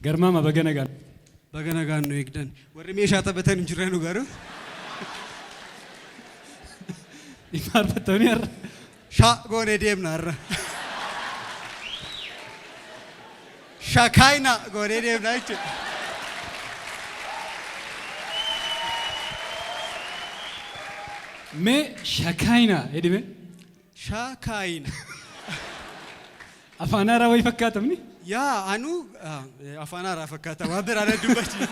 Garmaama baganagaan. Baganagaan nu eegdan. Warri meeshaa taphatan hin jiranu garuu. Ifaarfattoonni har'a. Shaa goonee deemna har'a. Shakaayina goonee deemna jechuudha. Mee shakaayina jedhime. Shakaayina. Afaan haaraa wayii fakkaatamni. Yaa anu afaan haaraa fakkaata waan biraan dubbachiisa.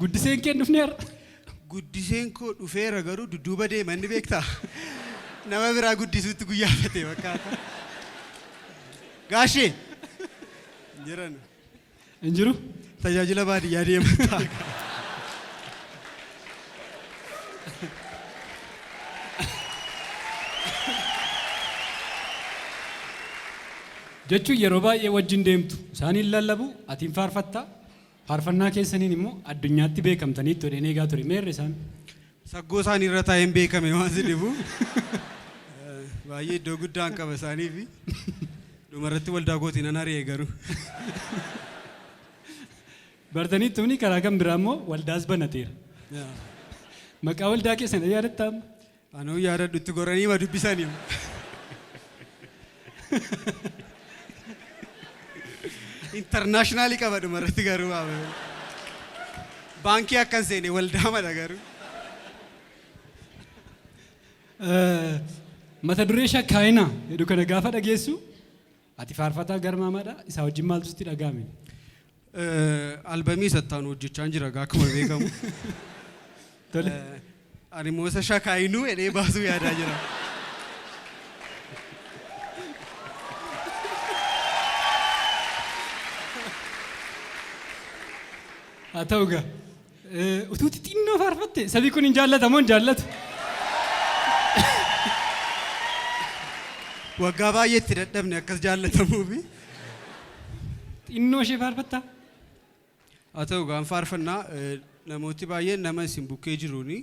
Guddiseen kee dhufne har'a. Guddiseen koo dhufeera garuu dudduuba deeman ni beektaa. Nama biraa guddisuutti guyyaa fatee fakkaata. Gaashee jiran. Hin jiru. Tajaajila baadiyyaa deemataa. Jechuun yeroo baay'ee wajjin deemtu isaaniin lallabu atiin faarfattaa faarfannaa keessaniin immoo addunyaatti beekamtanii itti eegaa ture meerre isaan. Saggoo isaanii irra taa'een beekame waan si dhibu. Baay'ee iddoo guddaan qaba isaanii fi dhumarratti waldaa gootiin an ari'ee garuu. Bartanii tumni karaa kan biraa immoo waldaas banateera. Maqaa waldaa keessan yaadattaa? Anuu yaadadhutti goranii ma dubbisanii. Internationally qaba dhumarratti garuu baankii akkan seene waldaa mala garuu. Mata duree shakaayina jedhu kana gaafa dhageessu ati faarfataa garmaamaadha isaa wajjin maaltu sitti dhagahame? Albamii sattaan hojjechaa jira akkuma beekamu. Tole. Ani immoo isa shakaayinuu jedhee baasuu yaadaa jira. Haa ta'u gaa utuutti xinnoo faarfatte sabii kun hin jaallatamoo hin jaallatu? Waggaa baay'eetti dadhabne akkas jaallatamuufi. Xinnoo ishee faarfattaa? Haa ta'u gaa faarfannaa namooti baay'een nama isin bukkee jiruuni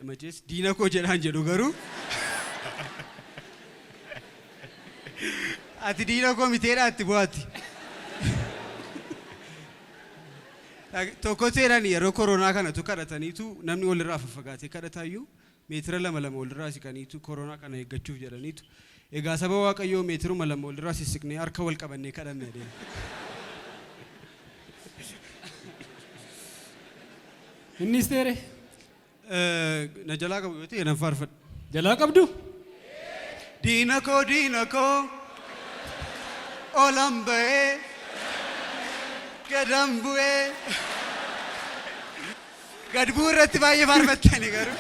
majees diina koo jedhaan jedhu garuu. Ati diina koo miteedhaa itti bu'aatti. Tokko seeraan yeroo koronaa kanatu kadhataniitu namni walirraa faffagaatee kadhataayyuu meetira 2 walirraa siqaniitu koronaa kana eeggachuuf jedhaniitu. Egaa saba Waaqayyoo meetiruma 2 walirraa sissiqnee harka wal qabannee kadhanne deema. Innis teere? Na jalaa qabu yoo ta'e nan faarfadha. Jalaa qabdu? Diina koo oolan ba'ee gadan bu'ee gad bu'uu irratti baay'ee faarfattani garuu.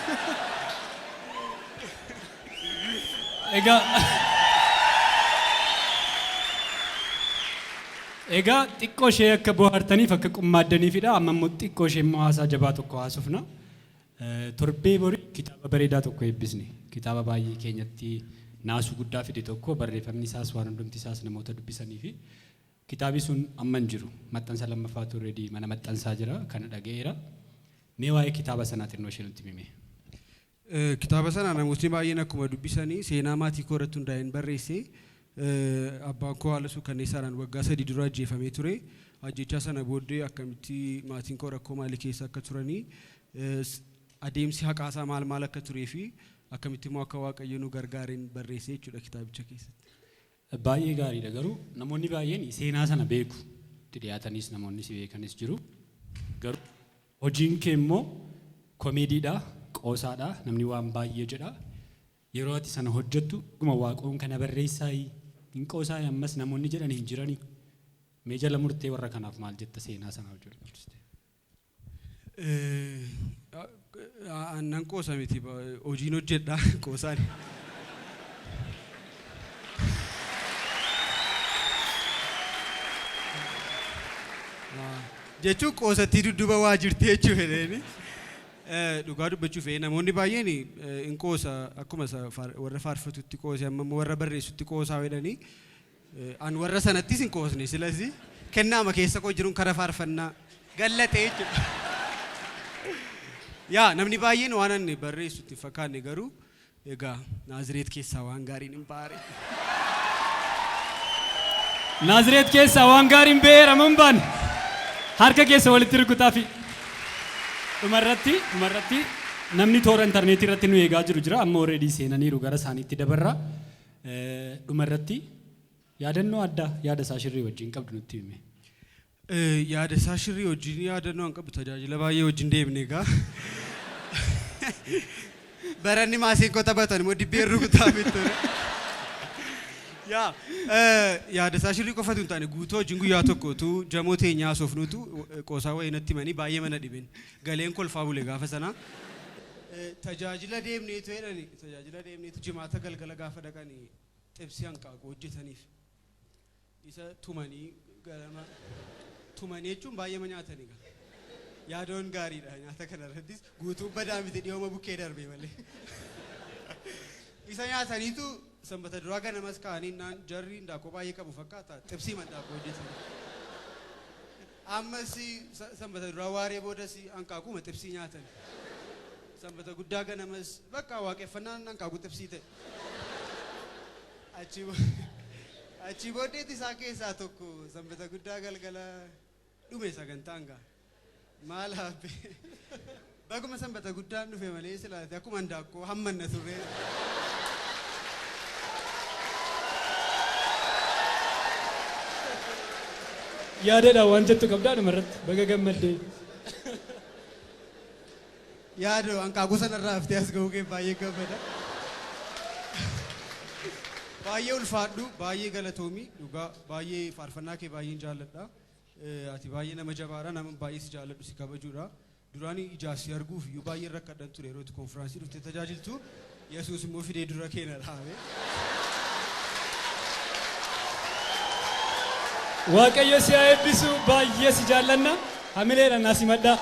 Egaa xiqqoo ishee akka bohaartaniif akka qummaaddaniifidha. Amma immoo xiqqoo ishee immoo haasaa jabaa tokko haasofna. Torbee borii kitaaba bareedaa tokko eebbisne. Kitaaba baay'ee keenyatti naasuu guddaa fide tokko barreeffamni isaas waan hundumti isaas namoota dubbisanii fi kitaabi sun amma hin jiru. Maxxansa lammaffaatu already mana maxxansaa jira kana dhaga'eera. Mee waa'ee kitaaba sanaa xinnoo ishee nutti himi. Kitaaba sana namootni baay'een akkuma dubbisanii seenaa maatii koo irratti hundaa'een barreesse. Abbaan koo haala suukkanneessaadhaan waggaa 3 dura ajjeefamee ture. Ajjechaa sana booddee akkamitti maatiin koo rakkoo maalii keessa akka turanii adeemsi haqaasaa maal akka turee fi akkamitti immoo akka Waaqayyo nu gargaareen barreessee jechuudha kitaabicha keessatti. Baay'ee gaariidha garuu namoonni baay'een seenaa sana beeku. Dhiyaatanis namoonni si beekanis jiru. Garuu hojiin kee immoo komeediidha, qoosaadha, namni waan baay'ee jedha. Yeroo ati sana hojjettu dhuma Waaqoon kana barreessaa hin qoosaa ammas namoonni jedhan hin jirani. Mee jala murtee warra kanaaf maal jetta seenaa sana hojjettu? Annan qoosa miti hojiin hojjedha qoosaan. jechuun qoosattii dudduuba waa jirti jechuudha. Dhugaa dubbachuuf namoonni baay'een hin qoosa akkuma warra faarfatutti qoose amma warra barreessutti qoosaa jedhanii an warra sanattis hin qoosne silasi kennaama keessa koo jiruun kara faarfannaa gallatee jechuudha. Yaa namni baay'een waan ani barreessutti fakkaanne garuu egaa Naazireet keessaa waan gaariin hin baare. Naazireet keessaa waan gaariin beera manbaan harka keessa walitti rukutaa fi dhumarratti namni toora intarneetii irratti nu eegaa jiru jira amma already seenaniiru gara isaaniitti dabarra dhumarratti yaadannoo addaa yaada isaa shirrii wajjin qabdu nutti hime. Yaada isaa shirrii wajjin yaadannoo an qabu tajaajila baay'ee wajjin deemne egaa. Baranni maasinkoo taphatan immoo dibbeen rukutaa bitture. Yaada isaa shirrii qofatu hin taane guutuu wajjin guyyaa tokkotu jamoo teenyaa haasofnuutu qoosaa wayii natti himanii baay'ee mana dhibeen galeen kolfaa bule gaafa sanaa. Tajaajila deemneetu jimaata galgala gaafa dhaqanii xibsii hanqaaquu hojjetaniif isa tumanii jechuun baay'ee nyaatanii gaa. Yaadoon gaariidha nyaata kanarrattis guutuu badaa miti dhiyooma bukkee darbe malee. Isa nyaataniitu sanbata duraa ganamas ka'anii naan jarri daakuu baay'ee qabu fakkaata xibsii mandhaaquu hojjetanii. Ammas sanbata duraa waaree boodas hanqaaquma xibsii nyaatan. Sanbata guddaa ganamas bakka waaqeffannaan hanqaaquu xibsii ta'e. Achi booddeetti isaa keessaa tokko sanbata guddaa galgala dhume sagantaan gaa. Maal haabbe baguma sanbata guddaan dhufe malee silaate akkuma handaaqqoo hammanna turre. Yaadadha waan jettu qabdaa dhumarratti baga gammaddee. Yaadoo hanqaaquu sanarraa haftee as ga'uu kee baay'ee gammada. Baay'ee ulfaadhu baay'ee galatoomii dhugaa baay'ee faarfannaa kee baay'een jaalladha. Ati baay'ee nama jabaadha nama baay'ee si jaalladhu si kabajuudha. Duraanii ijaarsi arguuf iyyuu baay'ee rakkadhan ture yeroo itti konfiraansii dhuftee tajaajiltu Yesuus immoo fidee dura keenya dhaabe. Waaqayyo si haa eebbisu baay'ee si jaallanna hamileedhaan as himadhaa.